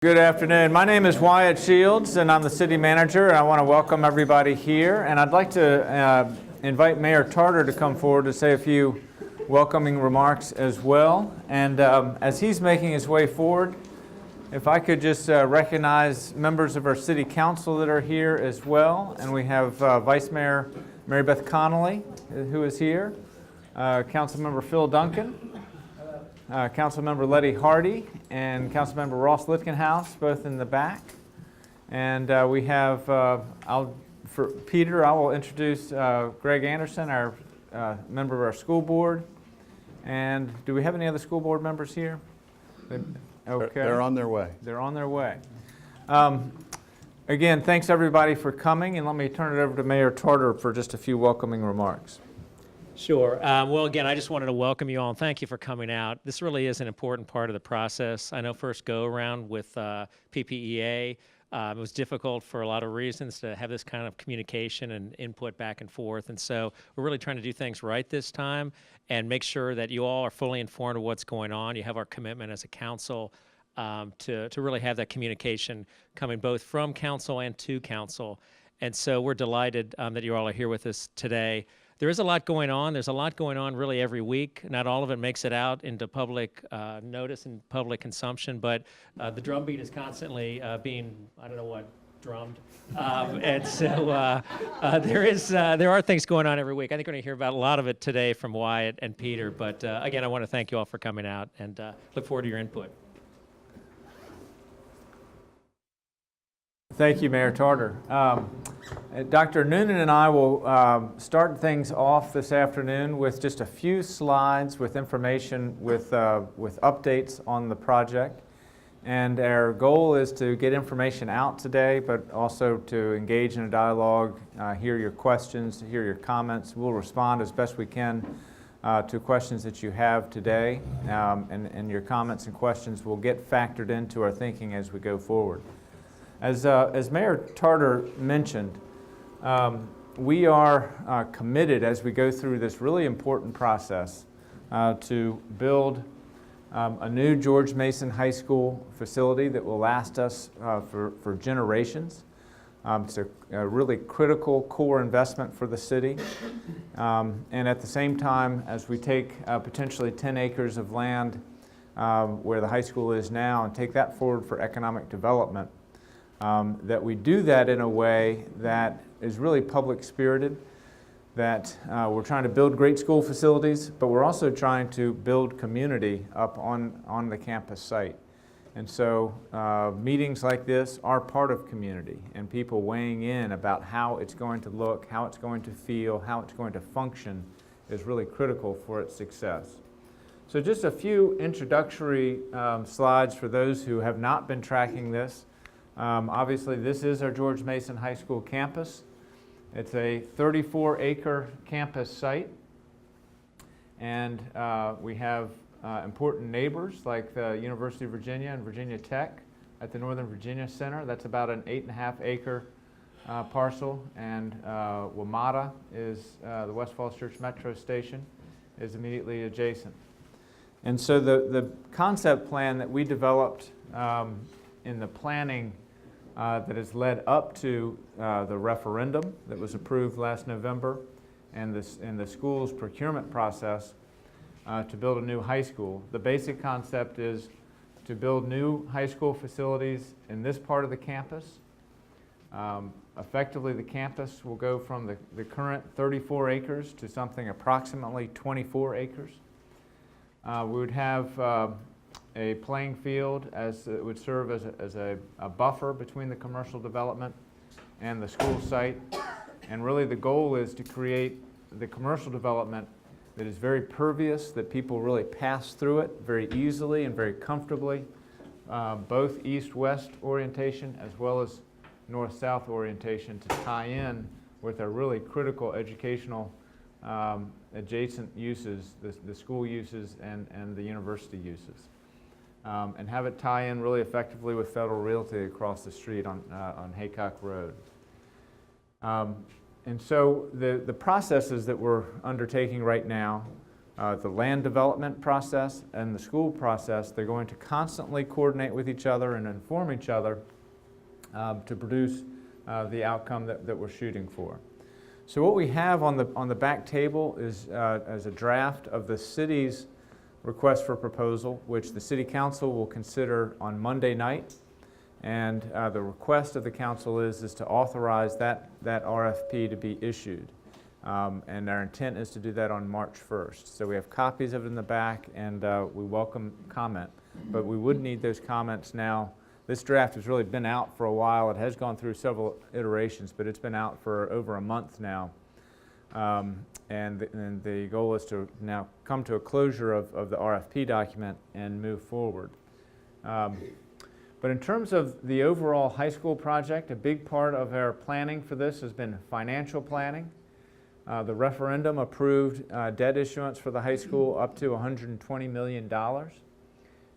Good afternoon. My name is Wyatt Shields, and I'm the city manager. And I want to welcome everybody here. And I'd like to invite Mayor Tarter to come forward to say a few welcoming remarks as well. And as he's making his way forward, if I could just recognize members of our city council that are here as well. And we have Vice Mayor Mary Beth Connolly, who is here, Councilmember Phil Duncan, Councilmember Letty Hardy, and Councilmember Ross Litkenhouse, both in the back. And we have, for Peter, I will introduce Greg Anderson, our member of our school board. And do we have any other school board members here? Okay. They're on their way. They're on their way. Again, thanks everybody for coming, and let me turn it over to Mayor Tarter for just a few welcoming remarks. Sure. Well, again, I just wanted to welcome you all and thank you for coming out. This really is an important part of the process. I know first go around with PPEA, it was difficult for a lot of reasons to have this kind of communication and input back and forth. And so we're really trying to do things right this time and make sure that you all are fully informed of what's going on. You have our commitment as a council to really have that communication coming both from council and to council. And so we're delighted that you all are here with us today. There is a lot going on. There's a lot going on really every week. Not all of it makes it out into public notice and public consumption, but the drumbeat is constantly being, I don't know what, drummed. And so there are things going on every week. I think we're going to hear about a lot of it today from Wyatt and Peter. But again, I want to thank you all for coming out and look forward to your input. Thank you, Mayor Tarter. Dr. Noonan and I will start things off this afternoon with just a few slides with information with updates on the project. And our goal is to get information out today, but also to engage in a dialogue, hear your questions, hear your comments. We'll respond as best we can to questions that you have today, and your comments and questions will get factored into our thinking as we go forward. As Mayor Tarter mentioned, we are committed as we go through this really important process to build a new George Mason High School facility that will last us for generations. It's a really critical core investment for the city. And at the same time, as we take potentially 10 acres of land where the high school is now and take that forward for economic development, that we do that in a way that is really public spirited, that we're trying to build great school facilities, but we're also trying to build community up on the campus site. And so meetings like this are part of community, and people weighing in about how it's going to look, how it's going to feel, how it's going to function is really critical for its success. So just a few introductory slides for those who have not been tracking this. Obviously, this is our George Mason High School campus. It's a 34-acre campus site, and we have important neighbors like the University of Virginia and Virginia Tech at the Northern Virginia Center. That's about an 8.5-acre parcel, and WMATA is the West Falls Church Metro Station is immediately adjacent. And so the concept plan that we developed in the planning that has led up to the referendum that was approved last November and the school's procurement process to build a new high school. The basic concept is to build new high school facilities in this part of the campus. Effectively, the campus will go from the current 34 acres to something approximately 24 acres. We would have a playing field as it would serve as a buffer between the commercial development and the school site. And really the goal is to create the commercial development that is very pervious, that people really pass through it very easily and very comfortably, both east-west orientation as well as north-south orientation to tie in with our really critical educational adjacent uses, the school uses and the university uses. And have it tie in really effectively with Federal Realty across the street on Haycock Road. And so the processes that we're undertaking right now the land development process and the school process. They're going to constantly coordinate with each other and inform each other to produce the outcome that we're shooting for. So what we have on the back table is as a draft of the city's request for proposal, which the City Council will consider on Monday night. And the request of the council is to authorize that RFP to be issued. And our intent is to do that on March 1st. So we have copies of it in the back, and we welcome comment. But we would need those comments now. This draft has really been out for a while. It has gone through several iterations, but it's been out for over a month now. And the goal is to now come to a closure of the RFP document and move forward. But in terms of the overall high school project, a big part of our planning for this has been financial planning. The referendum approved debt issuance for the high school up to $120 million.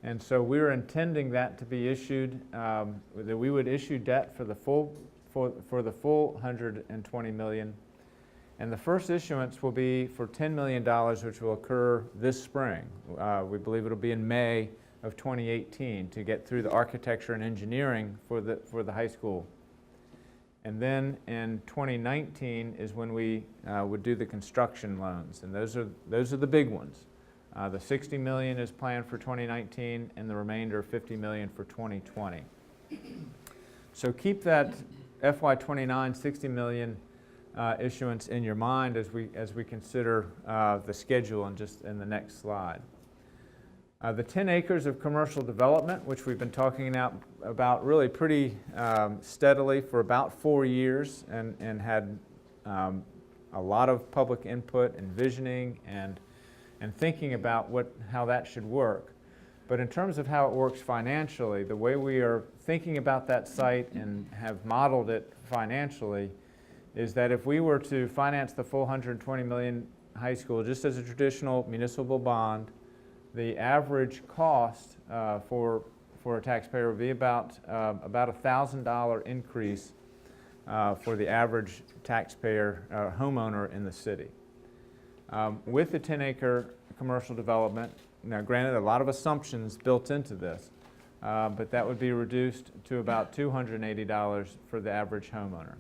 And so we're intending that to be issued, that we would issue debt for the full $120 million. And the first issuance will be for $10 million, which will occur this spring. We believe it'll be in May of 2018 to get through the architecture and engineering for the high school. And then in 2019 is when we would do the construction loans, and those are the big ones. The $60 million is planned for 2019, and the remainder $50 million for 2020. So keep that FY29 $60 million issuance in your mind as we consider the schedule in the next slide. The 10 acres of commercial development, which we've been talking about really pretty steadily for about 4 years, and had a lot of public input, envisioning, and thinking about how that should work. But in terms of how it works financially, the way we are thinking about that site and have modeled it financially is that if we were to finance the full $120 million high school just as a traditional municipal bond, the average cost for a taxpayer would be about a $1,000 increase for the average taxpayer homeowner in the city. With the 10-acre commercial development, now granted a lot of assumptions built into this, but that would be reduced to about $280 for the average homeowner.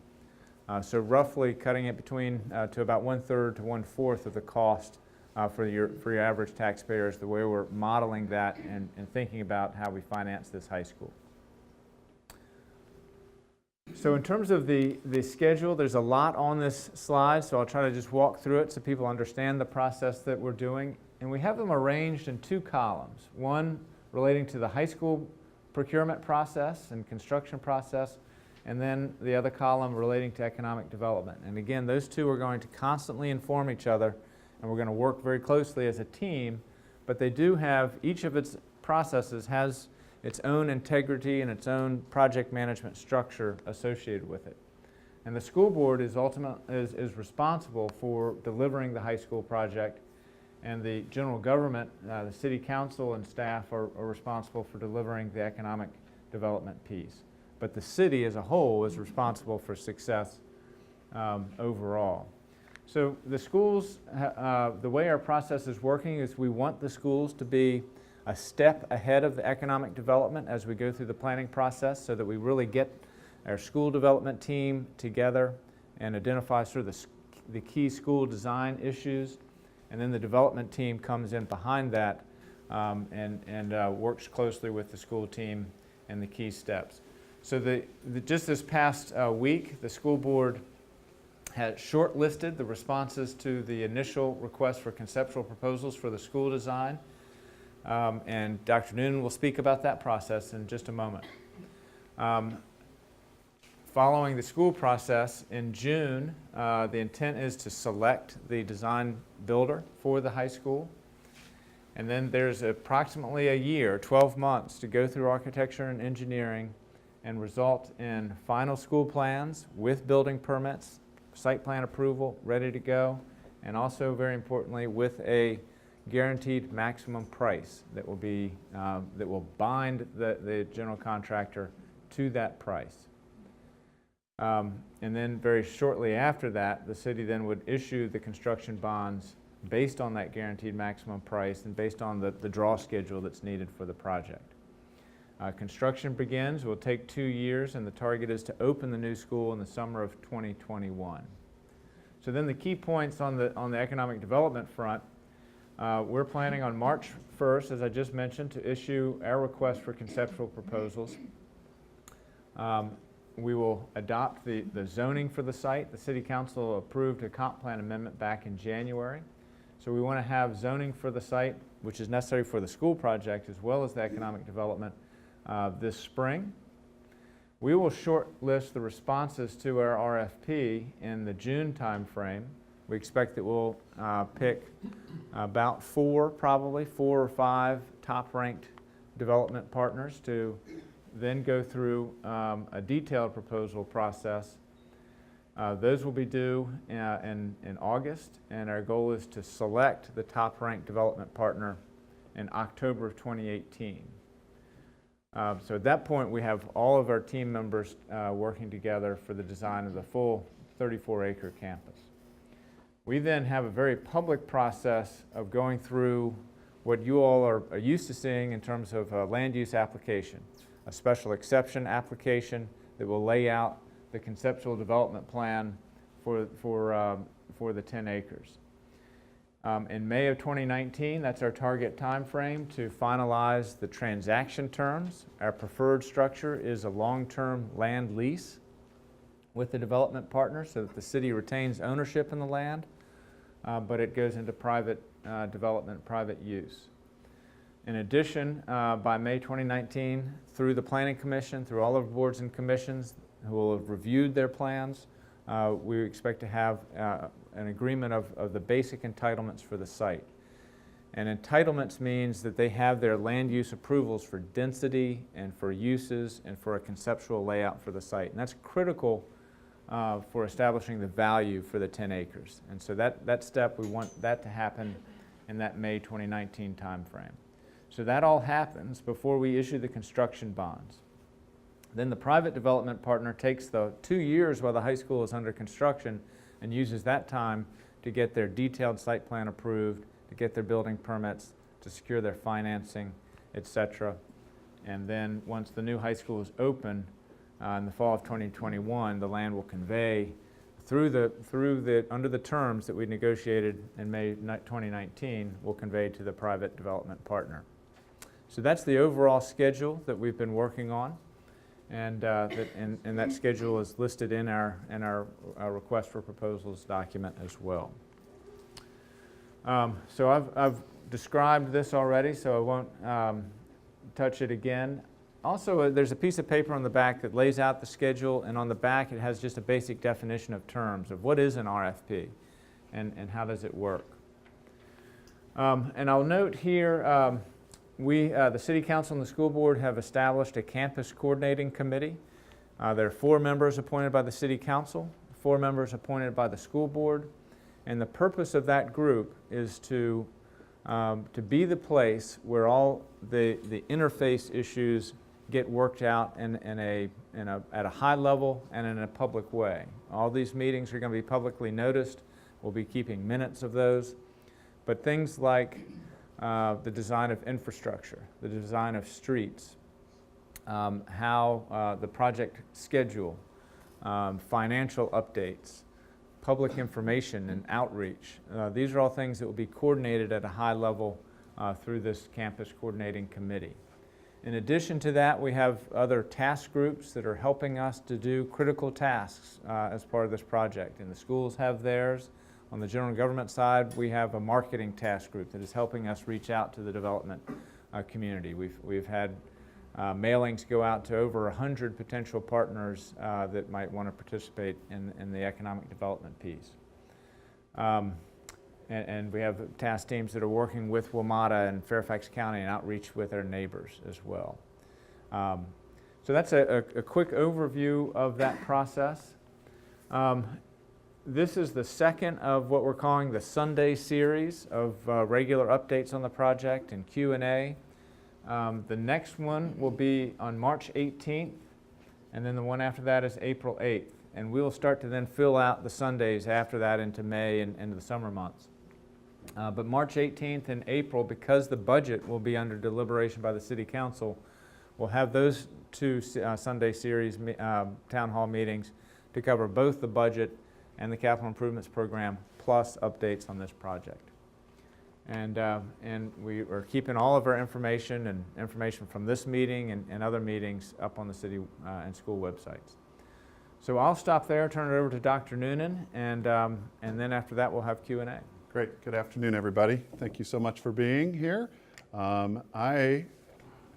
So roughly cutting it between to about 1/3 to 1/4 of the cost for your average taxpayer is the way we're modeling that and thinking about how we finance this high school. So in terms of the schedule, there's a lot on this slide, so I'll try to just walk through it so people understand the process that we're doing. And we have them arranged in 2 columns, one relating to the high school procurement process and construction process, and then the other column relating to economic development. And again, those two are going to constantly inform each other, and we're going to work very closely as a team, but they do have, each of its processes has its own integrity and its own project management structure associated with it. And the school board is responsible for delivering the high school project, and the general government, the city council and staff are responsible for delivering the economic development piece. But the city as a whole is responsible for success overall. So the schools, the way our process is working is we want the schools to be a step ahead of the economic development as we go through the planning process, so that we really get our school development team together and identify sort of the key school design issues, and then the development team comes in behind that and works closely with the school team and the key steps. So just this past week, the school board had shortlisted the responses to the initial request for conceptual proposals for the school design. And Dr. Noonan will speak about that process in just a moment. Following the school process in June, the intent is to select the design builder for the high school. And then there's approximately a year, 12 months, to go through architecture and engineering and result in final school plans with building permits, site plan approval, ready to go, and also, very importantly, with a guaranteed maximum price that will be that will bind the general contractor to that price. And then very shortly after that, the city then would issue the construction bonds based on that guaranteed maximum price and based on the draw schedule that's needed for the project. Construction begins, will take 2 years, and the target is to open the new school in the summer of 2021. So then the key points on the economic development front, we're planning on March 1st, as I just mentioned, to issue our request for conceptual proposals. We will adopt the zoning for the site. The City Council approved a comp plan amendment back in January. So we want to have zoning for the site, which is necessary for the school project as well as the economic development this spring. We will shortlist the responses to our RFP in the June timeframe. We expect that we'll pick about 4 or 5 top-ranked development partners to then go through a detailed proposal process. Those will be due in August, and our goal is to select the top-ranked development partner in October of 2018. So at that point, we have all of our team members working together for the design of the full 34-acre campus. We then have a very public process of going through what you all are used to seeing in terms of a land use application, a special exception application that will lay out the conceptual development plan for the 10 acres. In May of 2019, that's our target time frame to finalize the transaction terms. Our preferred structure is a long-term land lease with the development partner so that the city retains ownership in the land, but it goes into private development, private use. In addition, by May 2019, through the Planning Commission, through all of the boards and commissions who will have reviewed their plans, we expect to have an agreement of the basic entitlements for the site. And entitlements means that they have their land use approvals for density and for uses and for a conceptual layout for the site. And that's critical for establishing the value for the 10 acres. And so that step, we want that to happen in that May 2019 timeframe. So that all happens before we issue the construction bonds. Then the private development partner takes the 2 years while the high school is under construction and uses that time to get their detailed site plan approved, to get their building permits, to secure their financing, etc. And then once the new high school is open in the fall of 2021, the land will convey under the terms that we negotiated in May 2019, will convey to the private development partner. So that's the overall schedule that we've been working on. And that schedule is listed in our request for proposals document as well. So I've described this already, so I won't touch it again. Also, there's a piece of paper on the back that lays out the schedule, and on the back it has just a basic definition of terms of what is an RFP and how does it work. And I'll note here, the City Council and the School Board have established a campus coordinating committee. There are 4 members appointed by the City Council, 4 members appointed by the School Board, and the purpose of that group is to be the place where all the interface issues get worked out at a high level and in a public way. All these meetings are going to be publicly noticed. We'll be keeping minutes of those. But things like the design of infrastructure, the design of streets, how the project schedule, financial updates, public information and outreach. These are all things that will be coordinated at a high level through this campus coordinating committee. In addition to that, we have other task groups that are helping us to do critical tasks as part of this project. And the schools have theirs. On the general government side, we have a marketing task group that is helping us reach out to the development community. We've had mailings go out to over 100 potential partners that might want to participate in the economic development piece. And we have task teams that are working with WMATA and Fairfax County and outreach with our neighbors as well. So that's a quick overview of that process. This is the second of what we're calling the Sunday series of regular updates on the project and Q&A. The next one will be on March 18th, and then the one after that is April 8th. And we'll start to then fill out the Sundays after that into May and into the summer months. But March 18th and April, because the budget will be under deliberation by the City Council, we'll have those two Sunday series town hall meetings to cover both the budget and the capital improvements program, plus updates on this project. And we are keeping all of our information and information from this meeting and other meetings up on the city and school websites. So I'll stop there, turn it over to Dr. Noonan, and then after that we'll have Q&A. Great. Good afternoon, everybody. Thank you so much for being here. I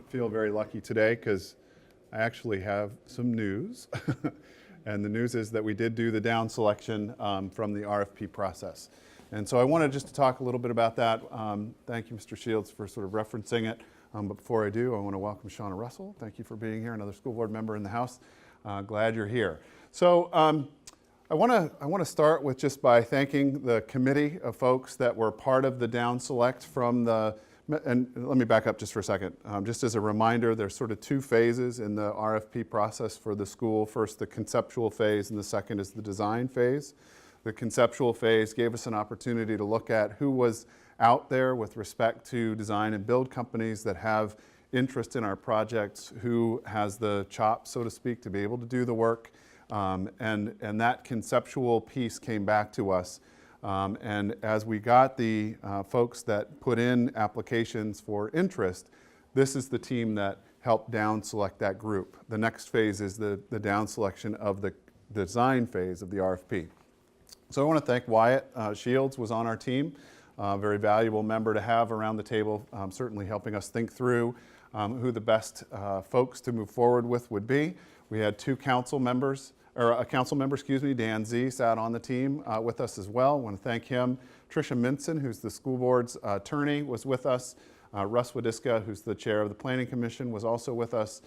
feel very lucky today because I actually have some news. And the news is that we did do the down selection from the RFP process. And so I wanted just to talk a little bit about that. Thank you, Mr. Shields, for sort of referencing it. But before I do, I want to welcome Shauna Russell. Thank you for being here, another school board member in the House. Glad you're here. So I want to start with just by thanking the committee of folks that were part of the down select from the, and let me back up just for a second. Just as a reminder, there's sort of two phases in the RFP process for the school. First, the conceptual phase, and the second is the design phase. The conceptual phase gave us an opportunity to look at who was out there with respect to design and build companies that have interest in our projects, who has the chops, so to speak, to be able to do the work. And that conceptual piece came back to us. And as we got the folks that put in applications for interest, this is the team that helped down select that group. The next phase is the down selection of the design phase of the RFP. So I want to thank Wyatt Shields was on our team, a very valuable member to have around the table, certainly helping us think through who the best folks to move forward with would be. We had two council members, or a council member, excuse me, Dan Z, sat on the team with us as well. I want to thank him. Tricia Minson, who's the school board's attorney, was with us. Russ Wadiska, who's the chair of the Planning Commission, was also with us.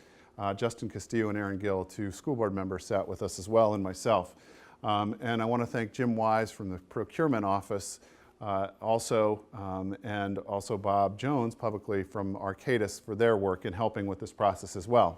Justin Castillo and Aaron Gill, two school board members, sat with us as well, and myself. And I want to thank Jim Wise from the procurement office also, and also Bob Jones publicly from Arcadis for their work in helping with this process as well.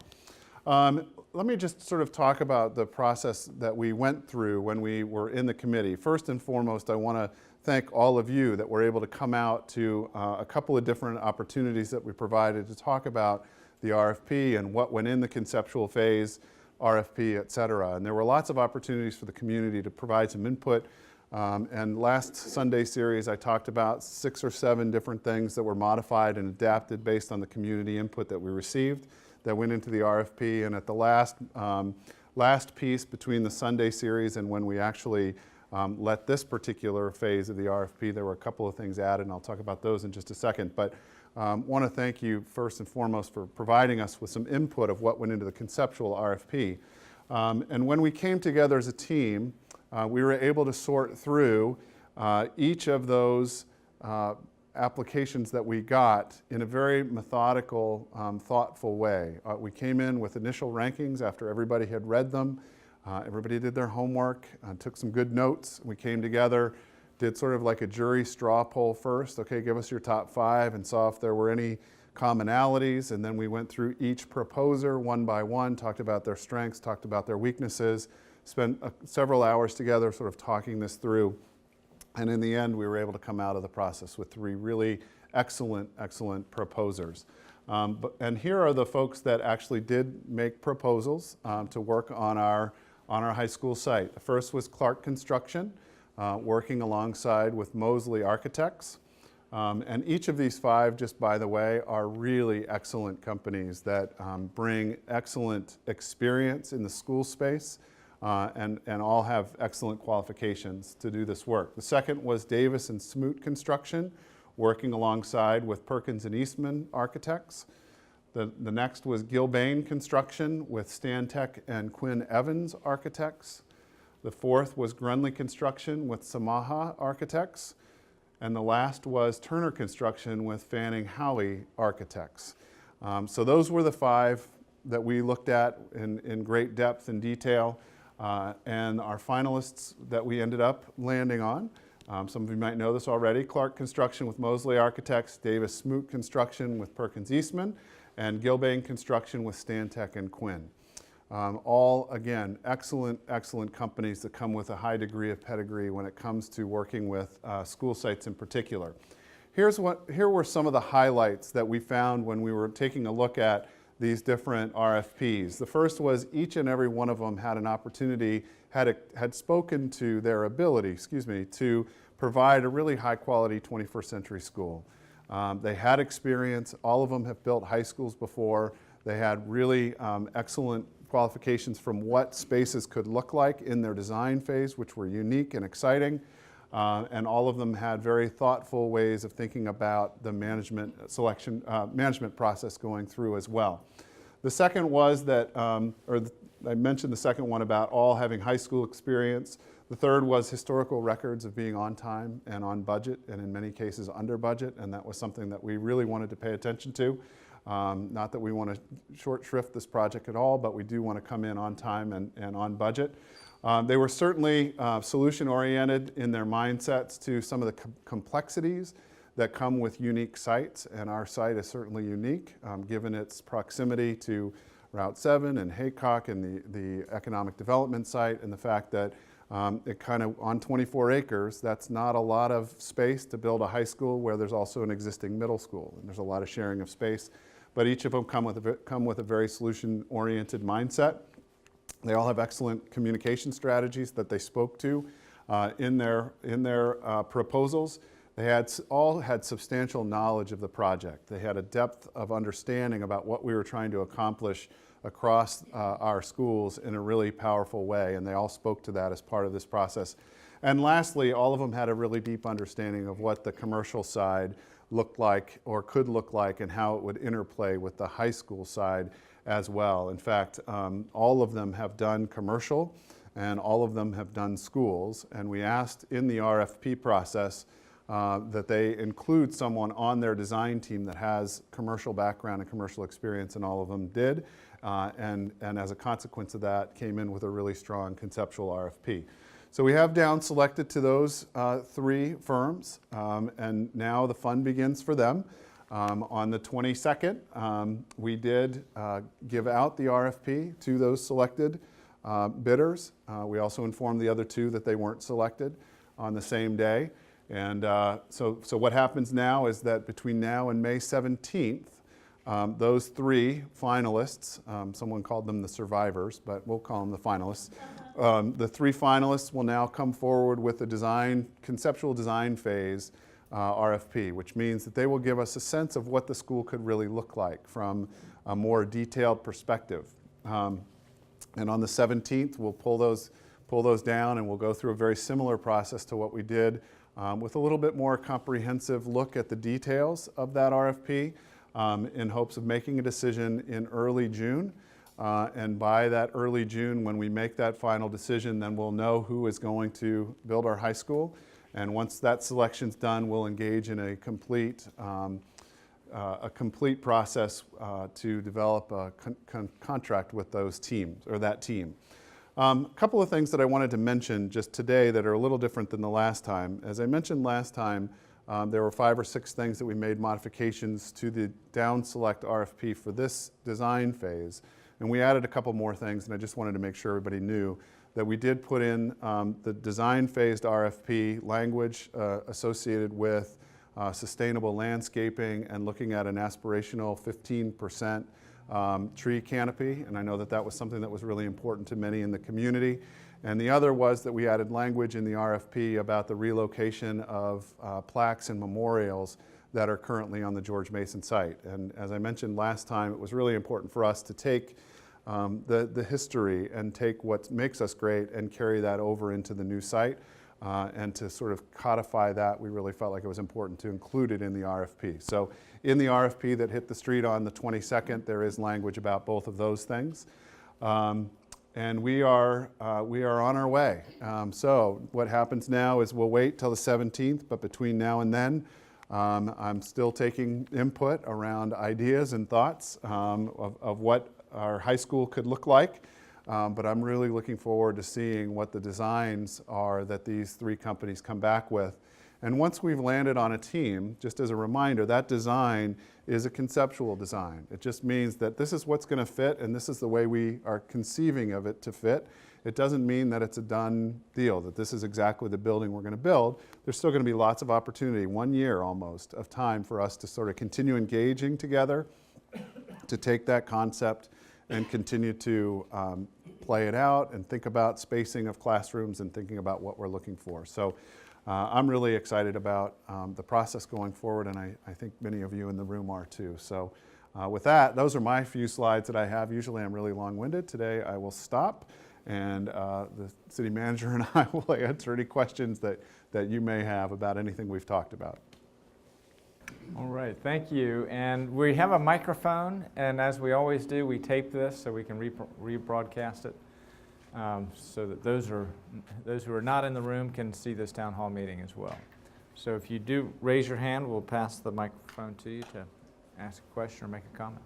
Let me just sort of talk about the process that we went through when we were in the committee. First and foremost, I want to thank all of you that were able to come out to a couple of different opportunities that we provided to talk about the RFP and what went in the conceptual phase, RFP, et cetera. And there were lots of opportunities for the community to provide some input. And last Sunday series, I talked about 6 or 7 different things that were modified and adapted based on the community input that we received that went into the RFP. And at the last piece between the Sunday series and when we actually let this particular phase of the RFP, there were a couple of things added, and I'll talk about those in just a second. But want to thank you first and foremost for providing us with some input of what went into the conceptual RFP. And when we came together as a team, we were able to sort through each of those applications that we got in a very methodical, thoughtful way. We came in with initial rankings after everybody had read them. Everybody did their homework, took some good notes. We came together, did sort of like a jury straw poll first. Okay, give us your top 5, and saw if there were any commonalities. And then we went through each proposer one by one, talked about their strengths, talked about their weaknesses, spent several hours together sort of talking this through. And in the end, we were able to come out of the process with 3 really excellent proposers. And here are the folks that actually did make proposals to work on our high school site. The first was Clark Construction, working alongside with Mosley Architects. And each of these 5, just by the way, are really excellent companies that bring excellent experience in the school space and all have excellent qualifications to do this work. The second was Davis and Smoot Construction, working alongside with Perkins and Eastman Architects. The next was Gilbane Construction with Stantec and Quinn Evans Architects. The fourth was Grunley Construction with Samaha Architects. And the last was Turner Construction with Fanning Howey Architects. So those were the 5 that we looked at in great depth and detail. And our finalists that we ended up landing on, some of you might know this already: Clark Construction with Mosley Architects, Davis Smoot Construction with Perkins Eastman, and Gilbane Construction with Stantec and Quinn. All, again, excellent, excellent companies that come with a high degree of pedigree when it comes to working with school sites in particular. Here were some of the highlights that we found when we were taking a look at these different RFPs. The first was each and every one of them had an opportunity, had spoken to their ability, to provide a really high quality 21st century school. They had experience. All of them have built high schools before. They had really excellent qualifications from what spaces could look like in their design phase, which were unique and exciting. And all of them had very thoughtful ways of thinking about the management process going through as well. The second was that, I mentioned the second one about all having high school experience. The third was historical records of being on time and on budget, and in many cases under budget, and that was something that we really wanted to pay attention to. Not that we want to short shrift this project at all, but we do want to come in on time and on budget. They were certainly solution-oriented in their mindsets to some of the complexities that come with unique sites, and our site is certainly unique given its proximity to Route 7 and Haycock and the economic development site, and the fact that it kind of on 24 acres, that's not a lot of space to build a high school where there's also an existing middle school, and there's a lot of sharing of space. But each of them come with a very solution-oriented mindset. They all have excellent communication strategies that they spoke to in their proposals. They all had substantial knowledge of the project. They had a depth of understanding about what we were trying to accomplish across our schools in a really powerful way, and they all spoke to that as part of this process. And lastly, all of them had a really deep understanding of what the commercial side looked like or could look like and how it would interplay with the high school side as well. In fact, all of them have done commercial and all of them have done schools, and we asked in the RFP process that they include someone on their design team that has commercial background and commercial experience, and all of them did, and as a consequence of that came in with a really strong conceptual RFP. So we have down selected to those three firms, and now the fun begins for them. On the 22nd, we did give out the RFP to those selected bidders. We also informed the other two that they weren't selected on the same day. And so what happens now is that between now and May 17th, those three finalists, someone called them the survivors, but we'll call them the finalists. The three finalists will now come forward with a conceptual design phase RFP, which means that they will give us a sense of what the school could really look like from a more detailed perspective. And on the 17th, we'll pull those down, and we'll go through a very similar process to what we did with a little bit more comprehensive look at the details of that RFP in hopes of making a decision in early June. And by that early June, when we make that final decision, then we'll know who is going to build our high school. And once that selection's done, we'll engage in a complete process to develop a contract with those teams, or that team. A couple of things that I wanted to mention just today that are a little different than the last time. As I mentioned last time, there were 5 or 6 things that we made modifications to the down select RFP for this design phase. And we added a couple more things, and I just wanted to make sure everybody knew that we did put in the design phased RFP language associated with sustainable landscaping and looking at an aspirational 15% tree canopy. And I know that that was something that was really important to many in the community. And the other was that we added language in the RFP about the relocation of plaques and memorials that are currently on the George Mason site. And as I mentioned last time, it was really important for us to take the history and take what makes us great and carry that over into the new site. And to sort of codify that, we really felt like it was important to include it in the RFP. So in the RFP that hit the street on the 22nd, there is language about both of those things. And we are on our way. So what happens now is we'll wait till the 17th, but between now and then, I'm still taking input around ideas and thoughts of what our high school could look like. But I'm really looking forward to seeing what the designs are that these 3 companies come back with. And once we've landed on a team, just as a reminder, that design is a conceptual design. It just means that this is what's going to fit and this is the way we are conceiving of it to fit. It doesn't mean that it's a done deal, that this is exactly the building we're going to build. There's still going to be lots of opportunity, 1 year almost, of time for us to sort of continue engaging together, to take that concept and continue to play it out and think about spacing of classrooms and thinking about what we're looking for. So I'm really excited about the process going forward, and I think many of you in the room are too. So with that, those are my few slides that I have. Usually I'm really long-winded. Today I will stop, and the city manager and I will answer any questions that you may have about anything we've talked about. All right, thank you. And we have a microphone, and as we always do, we tape this so we can rebroadcast it, so that those who are not in the room can see this town hall meeting as well. So if you do raise your hand, we'll pass the microphone to you to ask a question or make a comment.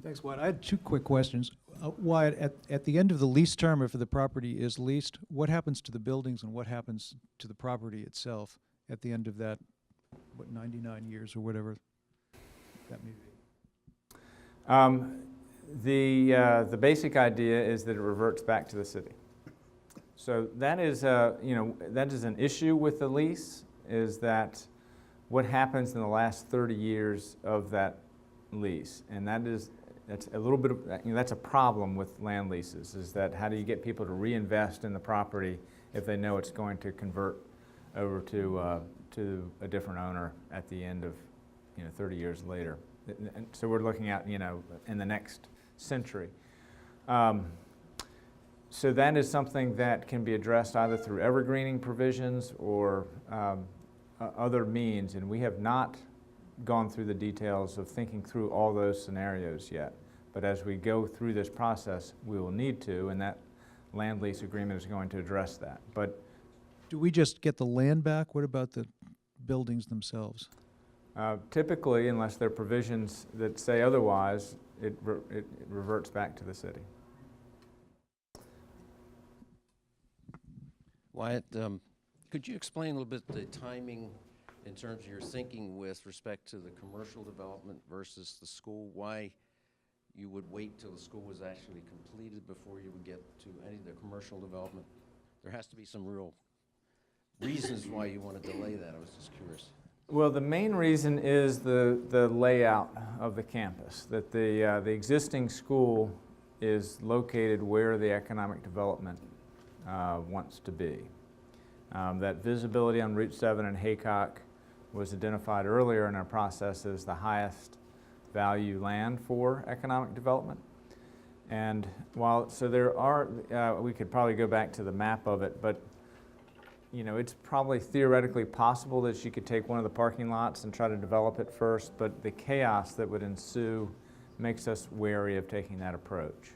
Thanks, Wyatt. I had 2 quick questions. Wyatt, at the end of the lease term, if the property is leased, what happens to the buildings and what happens to the property itself at the end of that, 99 years or whatever that may be? The basic idea is that it reverts back to the city. So that is, that is an issue with the lease, is that what happens in the last 30 years of that lease, and that's a little bit of, that's a problem with land leases, is that how do you get people to reinvest in the property if they know it's going to convert over to a different owner at the end of 30 years later. And so we're looking at in the next century. So that is something that can be addressed either through evergreening provisions or other means, and we have not gone through the details of thinking through all those scenarios yet. But as we go through this process, we will need to, and that land lease agreement is going to address that. But Do we just get the land back? What about the buildings themselves? typically, unless there are provisions that say otherwise, it reverts back to the city. Wyatt, could you explain a little bit the timing in terms of your thinking with respect to the commercial development versus the school? Why you would wait till the school was actually completed before you would get to any of the commercial development? There has to be some real reasons why you want to delay that. I was just curious. Well, the main reason is the layout of the campus, that the existing school is located where the economic development wants to be. That visibility on Route 7 in Haycock was identified earlier in our process as the highest value land for economic development. And so there are, we could probably go back to the map of it, but it's probably theoretically possible that you could take one of the parking lots and try to develop it first, but the chaos that would ensue makes us wary of taking that approach.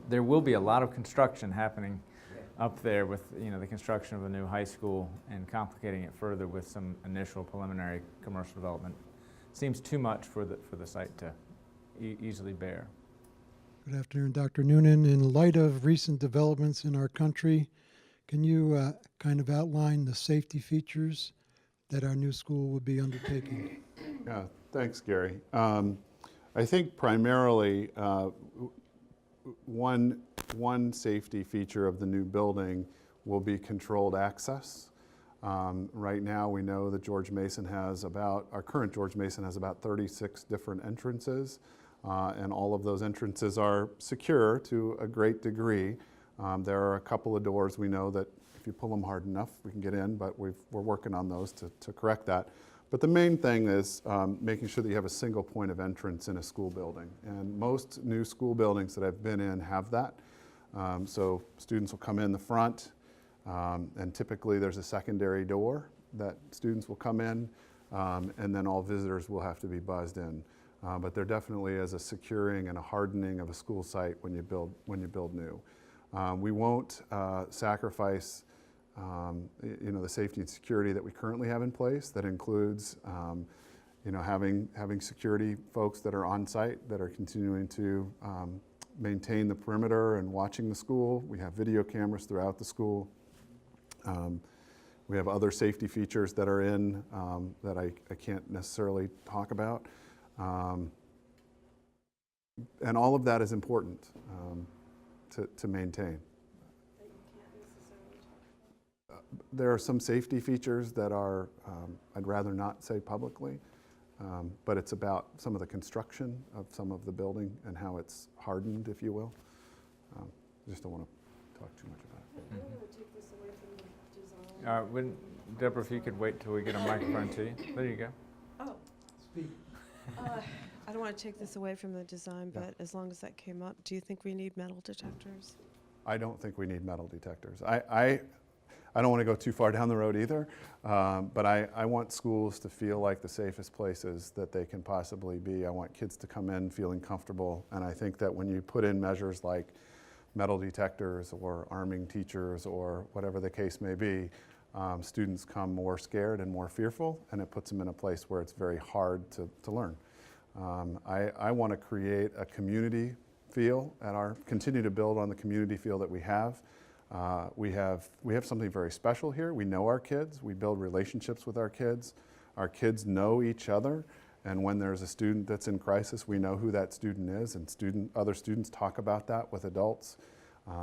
There will be a lot of construction happening up there with the construction of a new high school and complicating it further with some initial preliminary commercial development. Seems too much for the site to easily bear. Good afternoon, Dr. Noonan. In light of recent developments in our country, can you kind of outline the safety features that our new school will be undertaking? Yeah, thanks, Gary. I think primarily one safety feature of the new building will be controlled access. Right now we know that our current George Mason has about 36 different entrances, and all of those entrances are secure to a great degree. There are a couple of doors we know that if you pull them hard enough we can get in, but we're working on those to correct that. But the main thing is making sure that you have a single point of entrance in a school building. And most new school buildings that I've been in have that. So students will come in the front, and typically there's a secondary door that students will come in, and then all visitors will have to be buzzed in. But there definitely is a securing and a hardening of a school site when you build new. We won't sacrifice the safety and security that we currently have in place. That includes you know, having security folks that are on site that are continuing to maintain the perimeter and watching the school. We have video cameras throughout the school. We have other safety features that are in that I can't necessarily talk about. And all of that is important to maintain. There are some safety features that are, I'd rather not say publicly, but it's about some of the construction of some of the building and how it's hardened, if you will. I just don't want to talk too much about it. I don't want to take this away from the design. Deborah, if you could wait till we get a microphone to you. There you go. Oh. I don't want to take this away from the design, Yeah. but as long as that came up, do you think we need metal detectors? I don't think we need metal detectors. I don't want to go too far down the road either, but I want schools to feel like the safest places that they can possibly be. I want kids to come in feeling comfortable, and I think that when you put in measures like metal detectors or arming teachers or whatever the case may be, students come more scared and more fearful, and it puts them in a place where it's very hard to learn. I want to create a community feel continue to build on the community feel that we have. We have something very special here. We know our kids. We build relationships with our kids. Our kids know each other. And when there's a student that's in crisis, we know who that student is, and other students talk about that with adults.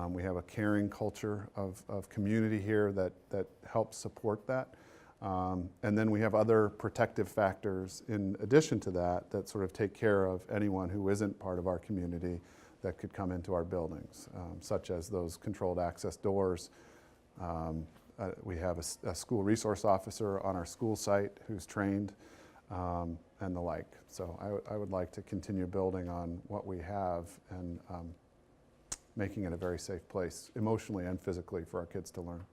We have a caring culture of community here that helps support that. And then we have other protective factors in addition to that sort of take care of anyone who isn't part of our community that could come into our buildings, such as those controlled access doors. We have a school resource officer on our school site who's trained, and the like. So I would like to continue building on what we have and making it a very safe place, emotionally and physically, for our kids to learn.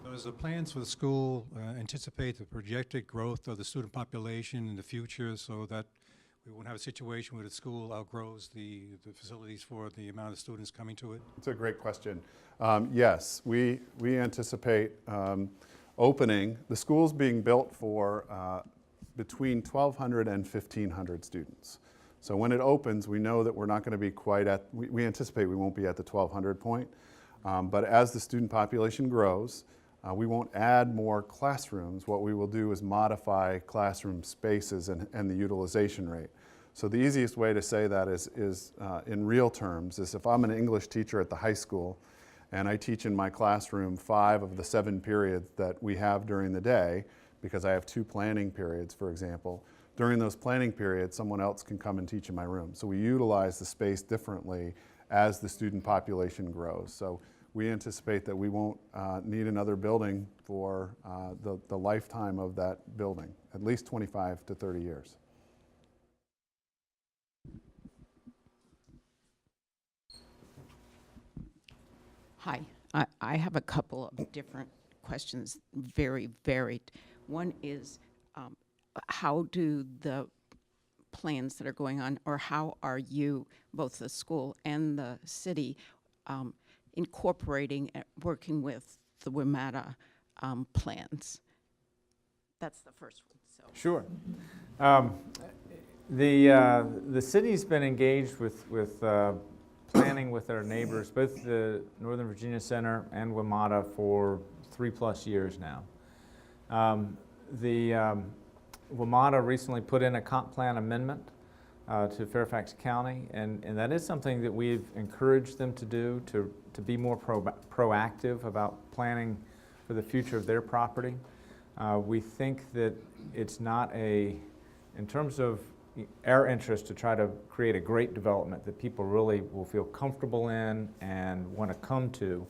Does the plans for the school anticipate the projected growth of the student population in the future so that we won't have a situation where the school outgrows the facilities for the amount of students coming to it? It's a great question. Yes, we anticipate opening. The school's being built for between 1,200 and 1,500 students. So when it opens, we know that we're not going to be quite at, we anticipate we won't be at the 1,200 point. But as the student population grows, we won't add more classrooms. What we will do is modify classroom spaces and the utilization rate. So the easiest way to say that is in real terms is if I'm an English teacher at the high school and I teach in my classroom 5 of the 7 periods that we have during the day, because I have 2 planning periods, for example, during those planning periods, someone else can come and teach in my room. So we utilize the space differently as the student population grows. So we anticipate that we won't need another building for the lifetime of that building, at least 25 to 30 years. Hi, I have a couple of different questions, very varied. One is, how do the plans that are going on, or how are you, both the school and the city, incorporating, working with the WMATA plans? That's the first one. So. Sure. The city's been engaged with planning with our neighbors, both the Northern Virginia Center and WMATA, for 3+ years now. WMATA recently put in a comp plan amendment to Fairfax County, and that is something that we've encouraged them to do, to be more proactive about planning for the future of their property. We think that it's not in terms of our interest, to try to create a great development that people really will feel comfortable in and want to come to.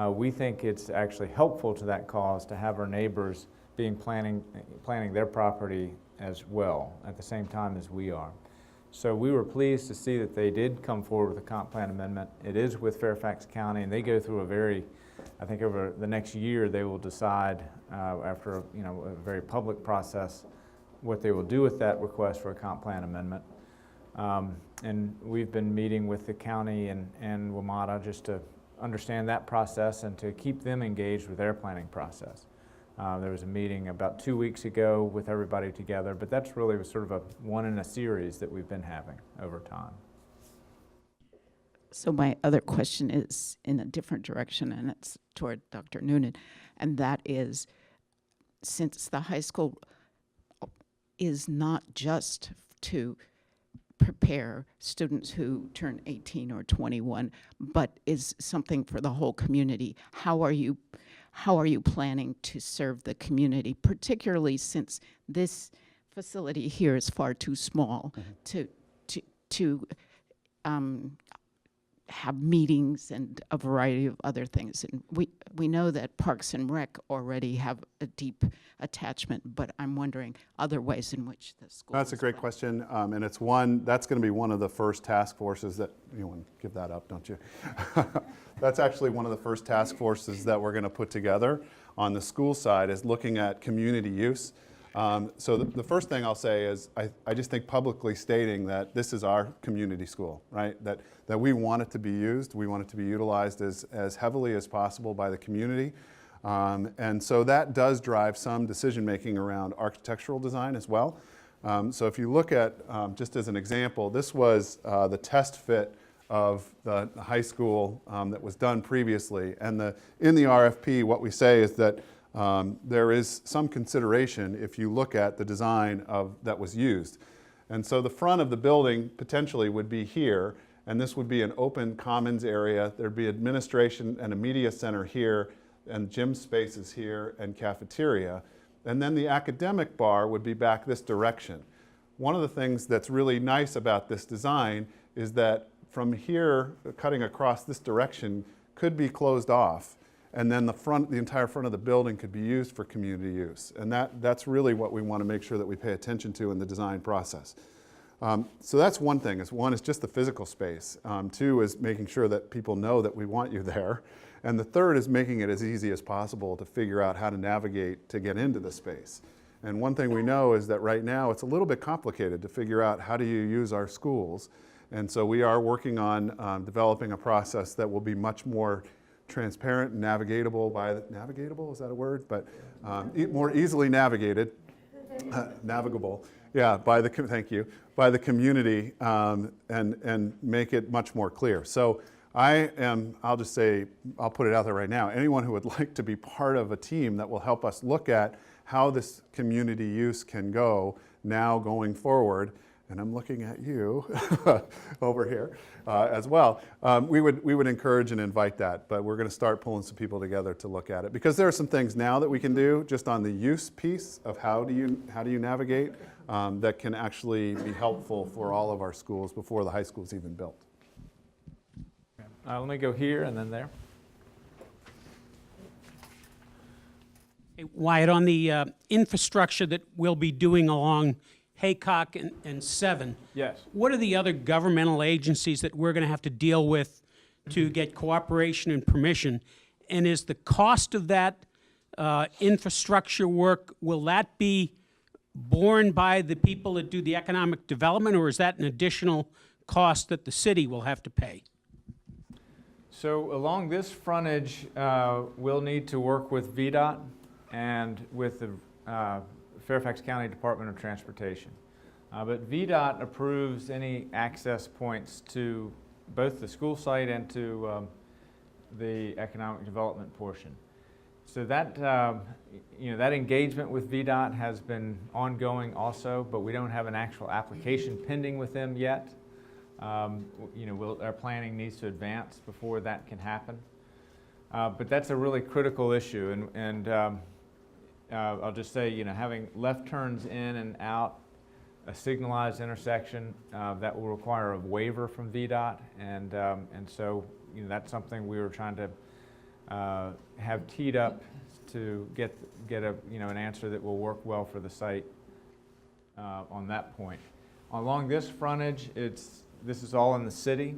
We think it's actually helpful to that cause to have our neighbors planning their property as well at the same time as we are. So we were pleased to see that they did come forward with a comp plan amendment. It is with Fairfax County, and they go through I think over the next year they will decide after a very public process what they will do with that request for a comp plan amendment. And we've been meeting with the county and WMATA just to understand that process and to keep them engaged with their planning process. There was a meeting about 2 weeks ago with everybody together, but that's really sort of one in a series that we've been having over time. So my other question is in a different direction, and it's toward Dr. Noonan, and that is, since the high school is not just to prepare students who turn 18 or 21, but is something for the whole community, how are you planning to serve the community, particularly since this facility here is far too small to have meetings and a variety of other things? And we know that Parks and Rec already have a deep attachment, but I'm wondering other ways in which the school. That's a great question, and it's that's going to be one of the first task forces that, you want to give that up, don't you? That's actually one of the first task forces that we're going to put together on the school side, is looking at community use. So the first thing I'll say is I just think publicly stating that this is our community school, right? That we want it to be used, we want it to be utilized as heavily as possible by the community. And so that does drive some decision making around architectural design as well. So if you look at, just as an example, this was the test fit of the high school that was done previously. And in the RFP, what we say is that there is some consideration if you look at the design that was used. And so the front of the building potentially would be here, and this would be an open commons area. There'd be administration and a media center here, and gym spaces here, and cafeteria. And then the academic bar would be back this direction. One of the things that's really nice about this design is that from here, cutting across this direction could be closed off. And then the entire front of the building could be used for community use. And that's really what we want to make sure that we pay attention to in the design process. So that's one thing. One is just the physical space. Two is making sure that people know that we want you there. And the third is making it as easy as possible to figure out how to navigate to get into the space. And one thing we know is that right now it's a little bit complicated to figure out how do you use our schools. And so we are working on developing a process that will be much more transparent and navigatable navigatable, is that a word? But more easily navigated, navigable, yeah, thank you, by the community, and make it much more clear. So I'll just say, I'll put it out there right now, anyone who would like to be part of a team that will help us look at how this community use can go now going forward, and I'm looking at you over here as well, we would encourage and invite that, but we're going to start pulling some people together to look at it, because there are some things now that we can do just on the use piece of how do you navigate that can actually be helpful for all of our schools before the high school is even built. Let me go here and then there. Hey, Wyatt, on the infrastructure that we'll be doing along Haycock and 7. Yes. What are the other governmental agencies that we're going to have to deal with to get cooperation and permission? And is the cost of that infrastructure work, will that be borne by the people that do the economic development, or is that an additional cost that the city will have to pay? So along this frontage, we'll need to work with VDOT and with the Fairfax County Department of Transportation. But VDOT approves any access points to both the school site and to the economic development portion. So that, that engagement with VDOT has been ongoing also, but we don't have an actual application pending with them yet. Our planning needs to advance before that can happen. But that's a really critical issue, and I'll just say, having left turns in and out, a signalized intersection, that will require a waiver from VDOT, and so that's something we were trying to have teed up to get an answer that will work well for the site on that point. Along this frontage, this is all in the city,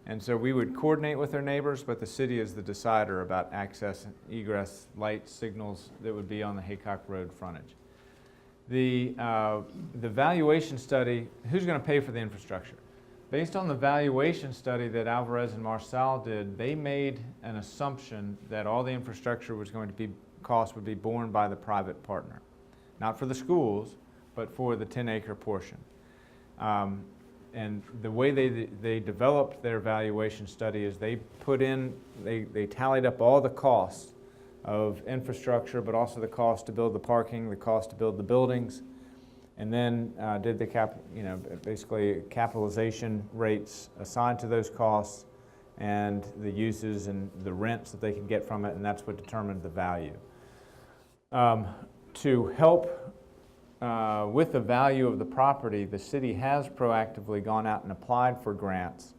and so we would coordinate with our neighbors, but the city is the decider about access and egress light signals that would be on the Haycock Road frontage. The valuation study, who's going to pay for the infrastructure? Based on the valuation study that Alvarez and Marsal did, they made an assumption that all the infrastructure was going to be, cost would be borne by the private partner. Not for the schools, but for the 10-acre portion. And the way they developed their valuation study is they put in, they tallied up all the costs of infrastructure, but also the cost to build the parking, the cost to build the buildings, and then did the basically capitalization rates assigned to those costs and the uses and the rents that they could get from it, and that's what determined the value. To help with the value of the property, the city has proactively gone out and applied for grants,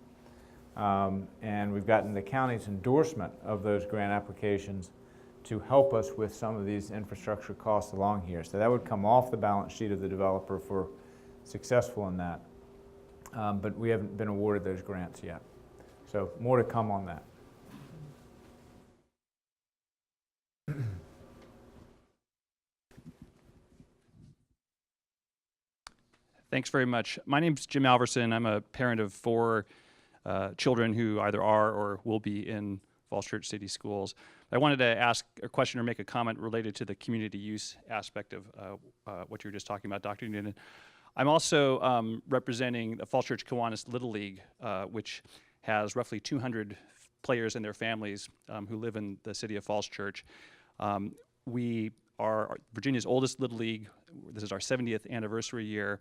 and we've gotten the county's endorsement of those grant applications to help us with some of these infrastructure costs along here. So that would come off the balance sheet of the developer if we're successful in that. But we haven't been awarded those grants yet. So more to come on that. Thanks very much. My name's Jim Alverson. I'm a parent of 4 children who either are or will be in Falls Church City Schools. I wanted to ask a question or make a comment related to the community use aspect of what you were just talking about, Dr. Noonan. I'm also representing the Falls Church Kiwanis Little League, which has roughly 200 players and their families who live in the city of Falls Church. We are Virginia's oldest Little League. This is our 70th anniversary year.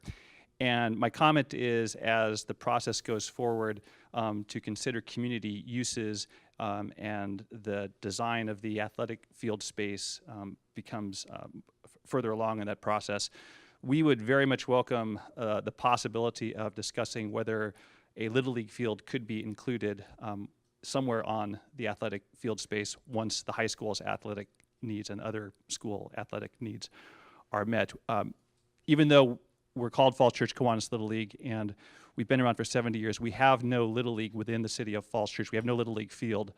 And my comment is, as the process goes forward, to consider community uses and the design of the athletic field space becomes further along in that process. We would very much welcome the possibility of discussing whether a Little League field could be included somewhere on the athletic field space once the high school's athletic needs and other school athletic needs are met. Even though we're called Falls Church Kiwanis Little League, and we've been around for 70 years. We have no Little League within the city of Falls Church. We have no Little League field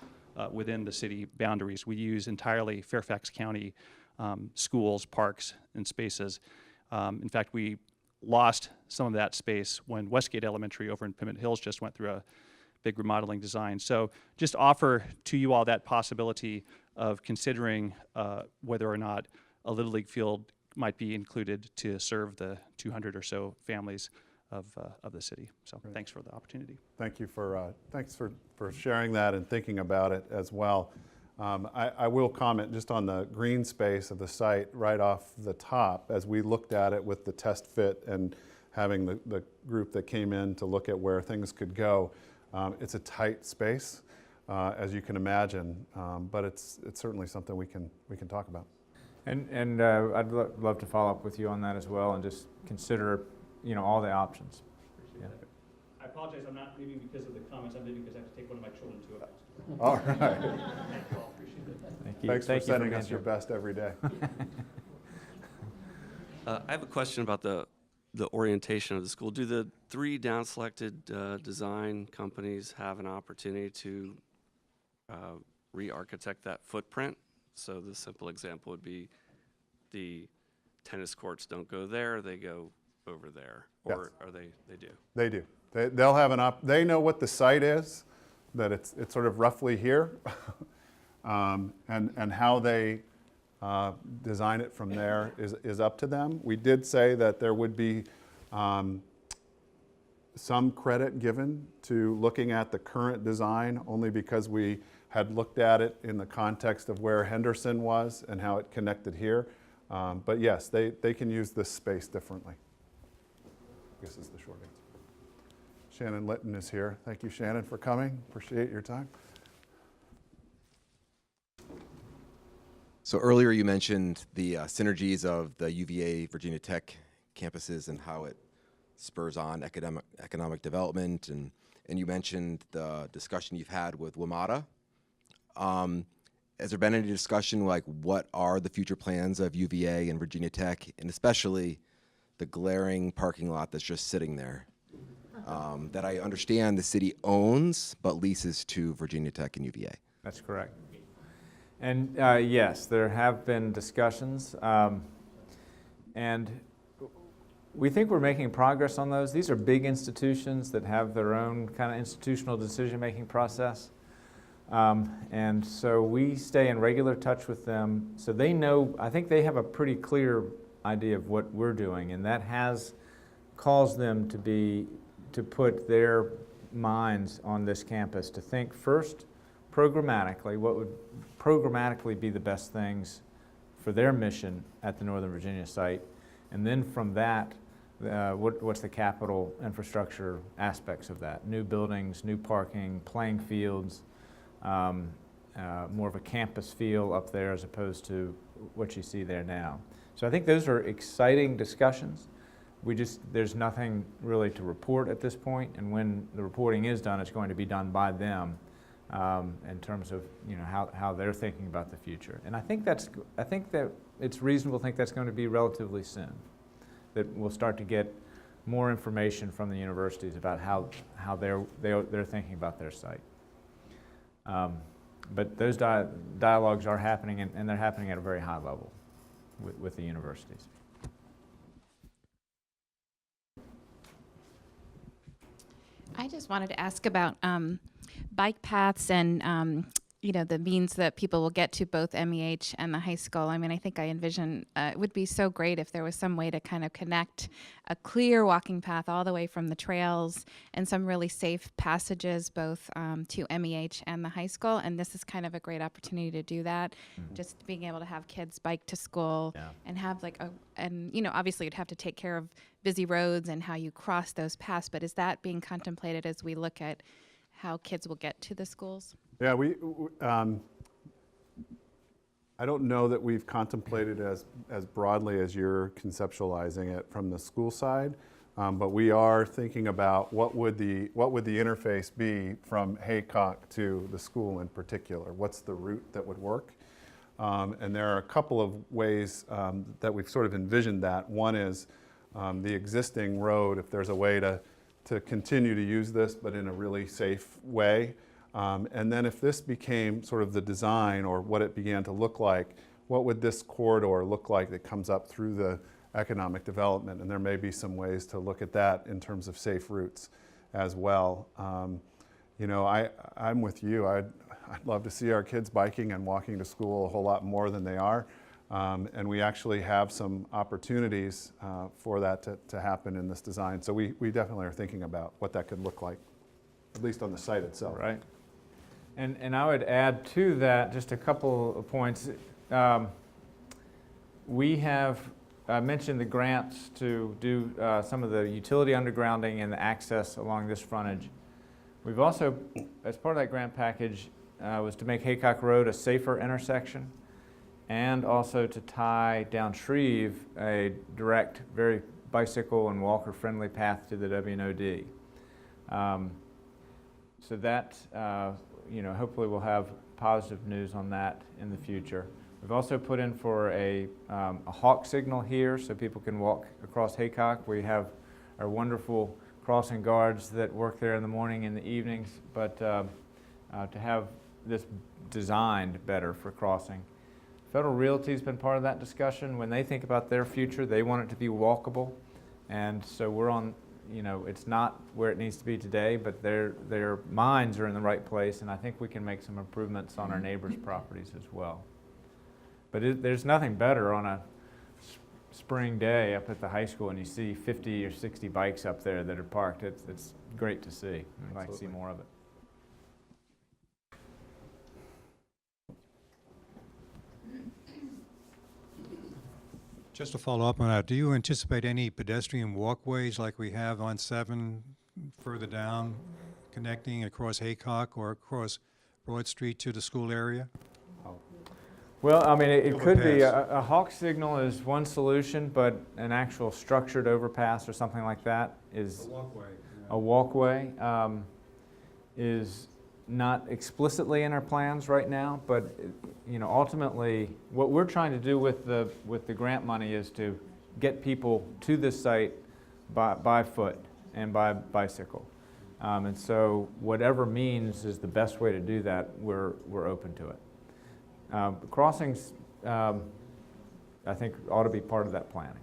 within the city boundaries. We use entirely Fairfax County schools, parks, and spaces. In fact, we lost some of that space when Westgate Elementary over in Pimment Hills just went through a big remodeling design. So just offer to you all that possibility of considering whether or not a Little League field might be included to serve the 200 or so families of the city. So thanks for the opportunity. Thank you for thanks for sharing that and thinking about it as well. I will comment just on the green space of the site right off the top. As we looked at it with the test fit and having the group that came in to look at where things could go, it's a tight space, as you can imagine, but it's certainly something we can talk about. And I'd love to follow up with you on that as well, and just consider, all the options. Yeah. I apologize, I'm not leaving because of the comments. I'm leaving because I have to take one of my children to it. All right. Thank you all, appreciate it. Thank you. Thanks Thank for you sending being us your here. best every day. I have a question about the orientation of the school. Do the 3 down-selected design companies have an opportunity to re-architect that footprint? So the simple example would be the tennis courts don't go there, they go over there, or Yes. are they do? They do. They'll have they know what the site is, that it's sort of roughly here, and how they design it from there is up to them. We did say that there would be some credit given to looking at the current design, only because we had looked at it in the context of where Henderson was and how it connected here. But yes, they can use this space differently. I guess is the short answer. Shannon Litton is here. Thank you, Shannon, for coming. Appreciate your time. So earlier you mentioned the synergies of the UVA Virginia Tech campuses and how it spurs on economic development, and you mentioned the discussion you've had with WMATA. Has there been any discussion like what are the future plans of UVA and Virginia Tech, and especially the glaring parking lot that's just sitting there that I understand the city owns but leases to Virginia Tech and UVA? That's correct. And yes, there have been discussions, and we think we're making progress on those. These are big institutions that have their own kind of institutional decision-making process. And so we stay in regular touch with them. So they know, I think they have a pretty clear idea of what we're doing, and that has caused them to put their minds on this campus to think first programmatically, what would programmatically be the best things for their mission at the Northern Virginia site, and then from that, what's the capital infrastructure aspects of that? New buildings, new parking, playing fields, more of a campus feel up there as opposed to what you see there now. So I think those are exciting discussions. There's nothing really to report at this point, and when the reporting is done, it's going to be done by them in terms of how they're thinking about the future. And I think that it's reasonable to think that's going to be relatively soon, that we'll start to get more information from the universities about how they're thinking about their site. But those dialogues are happening, and they're happening at a very high level with the universities. I just wanted to ask about bike paths and the means that people will get to both MEH and the high school. I mean, I think I envision it would be so great if there was some way to kind of connect a clear walking path all the way from the trails and some really safe passages both to MEH and the high school. And this is kind of a great opportunity to do that. Mm-hmm. Just being able to have kids bike to school and have obviously you'd have to take care of busy roads and how you cross those paths. But is that being contemplated as we look at how kids will get to the schools? Yeah, I don't know that we've contemplated as broadly as you're conceptualizing it from the school side, but we are thinking about what would the interface be from Haycock to the school in particular. What's the route that would work? And there are a couple of ways that we've sort of envisioned that. One is the existing road, if there's a way to continue to use this, but in a really safe way. And then if this became sort of the design or what it began to look like, what would this corridor look like that comes up through the economic development? And there may be some ways to look at that in terms of safe routes as well. I'm with you. I'd love to see our kids biking and walking to school a whole lot more than they are. And we actually have some opportunities for that to happen in this design. So we definitely are thinking about what that could look like, at least on the site itself. Right. And I would add to that just a couple of points. We have mentioned the grants to do some of the utility undergrounding and the access along this frontage. We've also, as part of that grant package, was to make Haycock Road a safer intersection, and also to tie down Shreve a direct, very bicycle and walker-friendly path to the W&OD. So that, hopefully we'll have positive news on that in the future. We've also put in for a hawk signal here so people can walk across Haycock. We have our wonderful crossing guards that work there in the morning and the evenings, but to have this designed better for crossing. Federal Realty's been part of that discussion. When they think about their future, they want it to be walkable. And so we're on, it's not where it needs to be today, but their minds are in the right place, and I think we can make some improvements on our neighbors' properties as well. But there's nothing better on a spring day up at the high school and you see 50 or 60 bikes up there that are parked. It's great to see. I'd like to see more of it. Just to follow up on that, do you anticipate any pedestrian walkways like we have on 7 further down, connecting across Haycock or across Broad Street to the school area? Well, I mean, it could be. A hawk signal is one solution, but an actual structured overpass or something like that is a walkway. Is not explicitly in our plans right now, but ultimately, what we're trying to do with the grant money is to get people to this site by foot and by bicycle, and so whatever means is the best way to do that. We're open to it. Crossings, I think, ought to be part of that planning.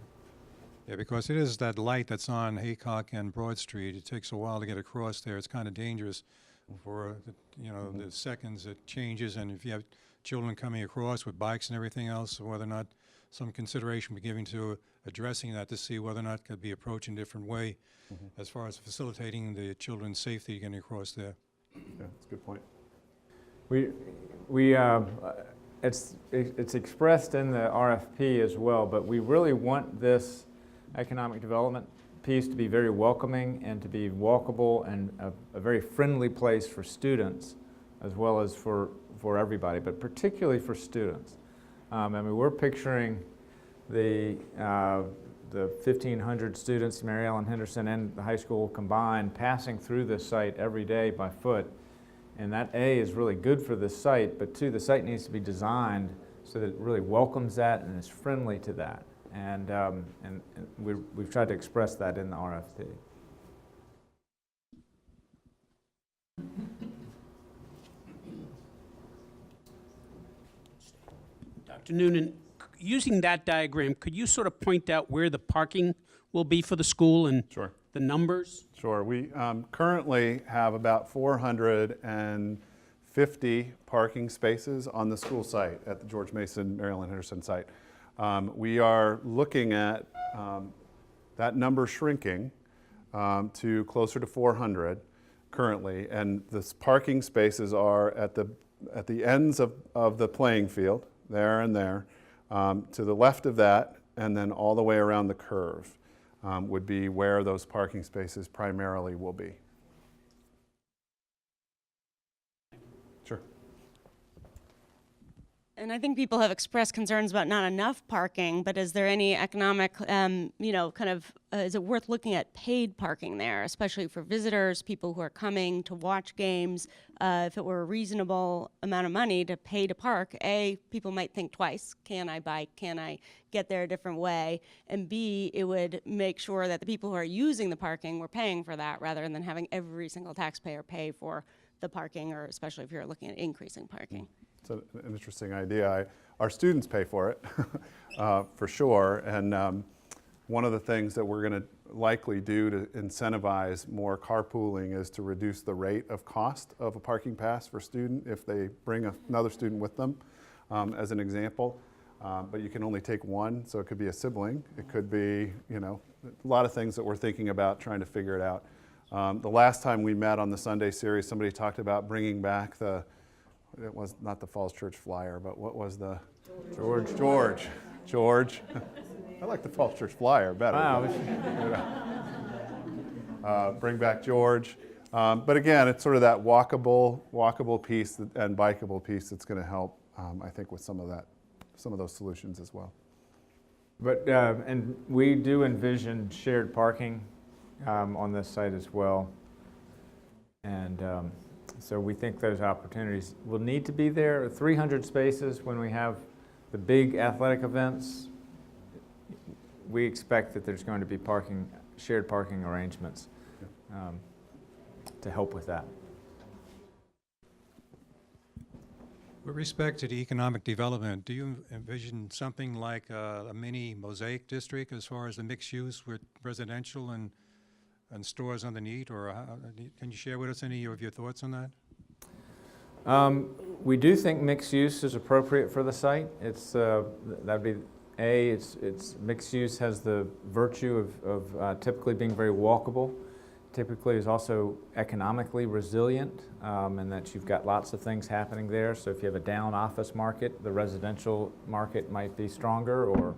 Yeah, because it is that light that's on Haycock and Broad Street. It takes a while to get across there. It's kind of dangerous for, the seconds it changes. And if you have children coming across with bikes and everything else, whether or not some consideration be given to addressing that to see whether or not it could be approached in a different way as far as facilitating the children's safety getting across there. Yeah, that's a good point. It's expressed in the RFP as well, but we really want this economic development piece to be very welcoming and to be walkable and a very friendly place for students as well as for everybody, but particularly for students. We're picturing the 1,500 students, Mary Ellen Henderson and the high school combined, passing through this site every day by foot. And that A is really good for this site, but two, the site needs to be designed so that it really welcomes that and is friendly to that. And we've tried to express that in the RFP. Dr. Noonan, using that diagram, could you sort of point out where the parking will be for the school and Sure. the numbers? Sure. We currently have about 450 parking spaces on the school site at the George Mason Mary Ellen Henderson site. We are looking at that number shrinking to closer to 400 currently, and the parking spaces are at the ends of the playing field, there and there, to the left of that, and then all the way around the curve. Would be where those parking spaces primarily will be. Sure. And I think people have expressed concerns about not enough parking, but is there any economic, is it worth looking at paid parking there, especially for visitors, people who are coming to watch games? If it were a reasonable amount of money to pay to park, A, people might think twice, can I bike, can I get there a different way? And B, it would make sure that the people who are using the parking were paying for that rather than having every single taxpayer pay for the parking, or especially if you're looking at increasing parking. It's an interesting idea. Our students pay for it, for sure. And one of the things that we're going to likely do to incentivize more carpooling is to reduce the rate of cost of a parking pass for a student if they bring another student with them, as an example. But you can only take one, so it could be a sibling. It could be, a lot of things that we're thinking about, trying to figure it out. The last time we met on the Sunday series, somebody talked about bringing back it was not the Falls Church flyer, but what was the? George. I like the Falls Church flyer better. Wow. Bring back George. But again, it's sort of that walkable piece and bikeable piece that's going to help, I think, with some of those solutions as well. But, and we do envision shared parking on this site as well. And so we think those opportunities will need to be there. 300 spaces when we have the big athletic events. We expect that there's going to be shared parking arrangements to help with that. With respect to the economic development, do you envision something like a mini mosaic district as far as the mixed use with residential and stores underneath, or can you share with us any of your thoughts on that? We do think mixed use is appropriate for the site. It's that'd be it's mixed use has the virtue of typically being very walkable. Typically is also economically resilient, and that you've got lots of things happening there. So if you have a down office market, the residential market might be stronger, or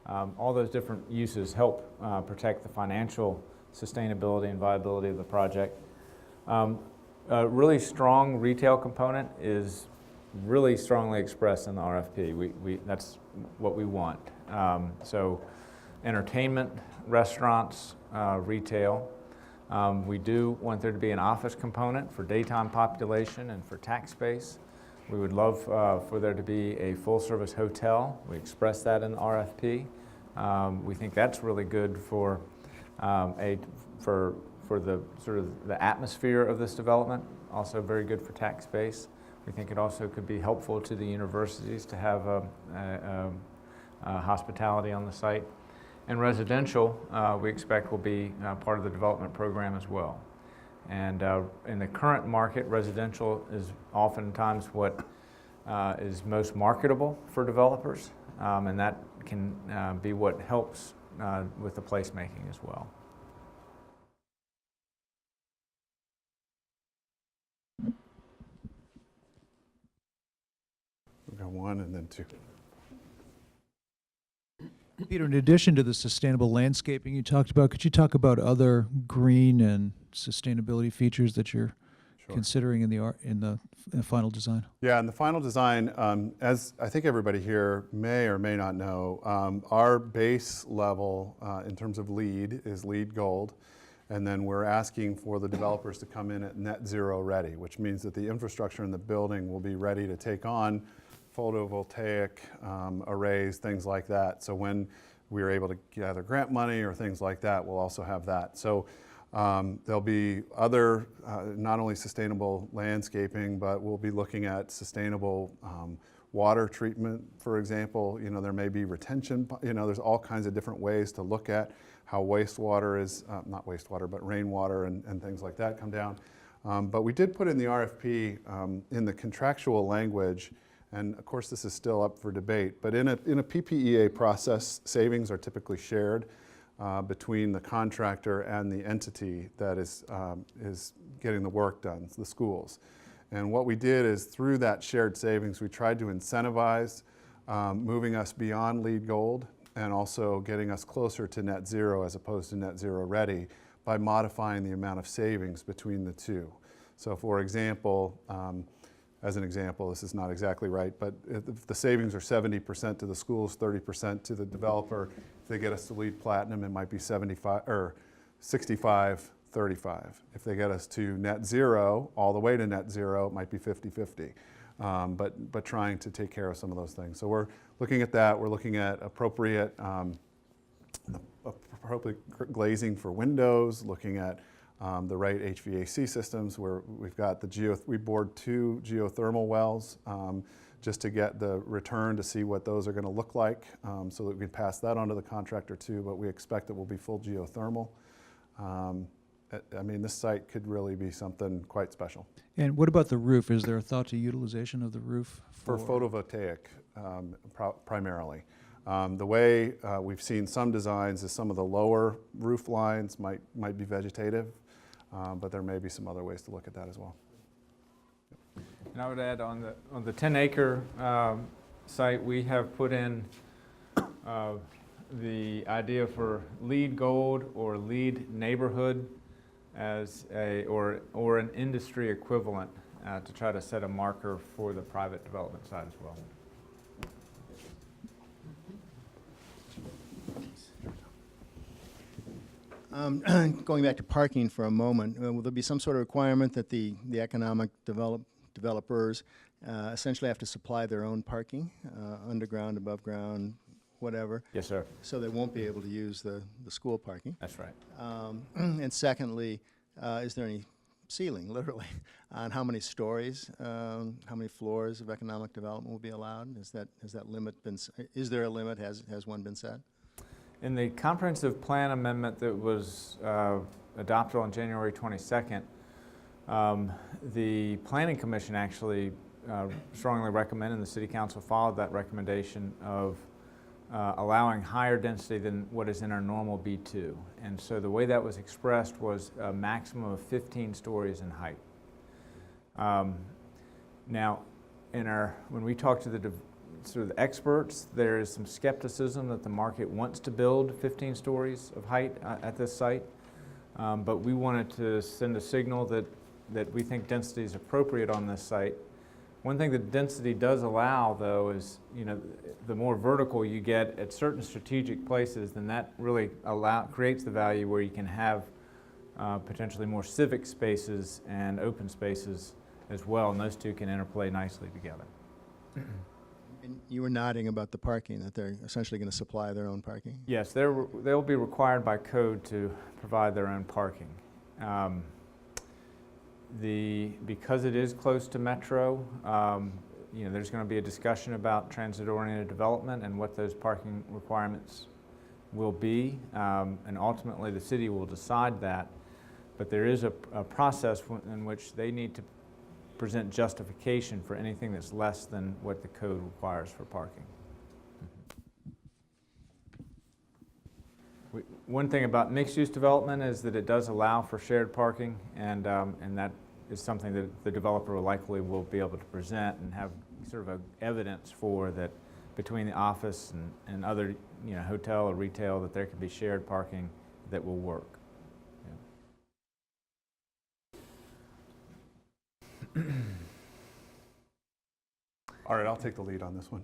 all those different uses help protect the financial sustainability and viability of the project. A really strong retail component is really strongly expressed in the RFP. That's what we want. So entertainment, restaurants, retail. We do want there to be an office component for daytime population and for tax space. We would love for there to be a full-service hotel. We express that in the RFP. We think that's really good for the sort of the atmosphere of this development. Also very good for tax base. We think it also could be helpful to the universities to have hospitality on the site. And residential, we expect will be part of the development program as well. And in the current market, residential is oftentimes what is most marketable for developers, and that can be what helps with the placemaking as well. We've got one and then two. Peter, in addition to the sustainable landscaping you talked about, could you talk about other green and sustainability features that you're considering in the final design? Yeah, in the final design, as I think everybody here may or may not know, our base level in terms of LEED is LEED Gold, and then we're asking for the developers to come in at net zero ready, which means that the infrastructure in the building will be ready to take on photovoltaic arrays, things like that. So when we're able to gather grant money or things like that, we'll also have that. So there'll be other, not only sustainable landscaping, but we'll be looking at sustainable water treatment, for example. You know, there may be retention, you know, there's all kinds of different ways to look at how wastewater is, not wastewater, but rainwater and things like that come down. But we did put in the RFP in the contractual language, and of course this is still up for debate, but in a PPEA process, savings are typically shared between the contractor and the entity that is getting the work done, the schools. And what we did is through that shared savings, we tried to incentivize moving us beyond LEED Gold and also getting us closer to net zero as opposed to net zero ready by modifying the amount of savings between the two. So for example, as an example, this is not exactly right, but if the savings are 70% to the schools, 30% to the developer, if they get us to LEED Platinum, it might be 75 or 65, 35. If they get us to net zero, all the way to net zero, it might be 50-50. But trying to take care of some of those things. So we're looking at that. We're looking at appropriate glazing for windows, looking at the right HVAC systems, where we've got we bored 2 geothermal wells just to get the return to see what those are going to look like, so that we can pass that on to the contractor too, but we expect it will be full geothermal. I mean, this site could really be something quite special. And what about the roof? Is there a thought to utilization of the roof? For photovoltaic, primarily. The way we've seen some designs is some of the lower roof lines might be vegetative, but there may be some other ways to look at that as well. And I would add on the 10-acre site, we have put in the idea for LEED Gold or LEED Neighborhood as or an industry equivalent to try to set a marker for the private development side as well. Going back to parking for a moment, will there be some sort of requirement that the economic developers essentially have to supply their own parking, underground, above ground, whatever? Yes, sir. So they won't be able to use the school parking. That's right. And secondly, is there any ceiling, literally, on how many stories, how many floors of economic development will be allowed? Has that limit been? Is there a limit? Has one been set? In the comprehensive plan amendment that was adopted on January 22nd, the Planning Commission actually strongly recommended, and the City Council followed that recommendation of allowing higher density than what is in our normal B2. And so the way that was expressed was a maximum of 15 stories in height. Now, when we talk to the experts, there is some skepticism that the market wants to build 15 stories of height at this site, but we wanted to send a signal that we think density is appropriate on this site. One thing that density does allow, though, is the more vertical you get at certain strategic places, then that really creates the value where you can have potentially more civic spaces and open spaces as well, and those two can interplay nicely together. And you were nodding about the parking, that they're essentially going to supply their own parking? Yes, they'll be required by code to provide their own parking. Because it is close to Metro, there's going to be a discussion about transit-oriented development and what those parking requirements will be, and ultimately the city will decide that. But there is a process in which they need to present justification for anything that's less than what the code requires for parking. One thing about mixed-use development is that it does allow for shared parking, and that is something that the developer likely will be able to present and have sort of a evidence for, that between the office and other, hotel or retail, that there could be shared parking that will work. Yeah. All right, I'll take the lead on this one.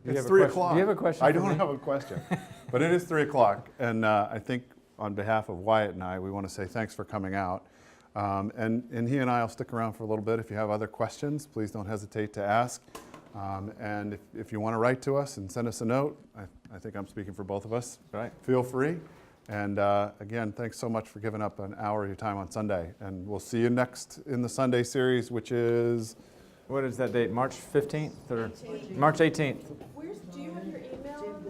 Do you It's have a 3 question? o'clock. Do you have a question I for don't me? have a question, but it is 3 o'clock, and I think on behalf of Wyatt and I, we want to say thanks for coming out. And he and I will stick around for a little bit. If you have other questions, please don't hesitate to ask. And if you want to write to us and send us a note, I think I'm speaking for both of us. Right. Feel free. And again, thanks so much for giving up an hour of your time on Sunday. And we'll see you next in the Sunday series, which is... What is that date? March 15th or March 18th? Do you have your email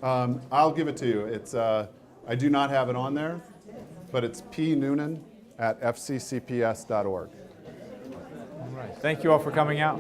on there? I'll give it to you. It's I do not have it on there, but it's pnoonan@fccps.org. All right. Thank you all for coming out.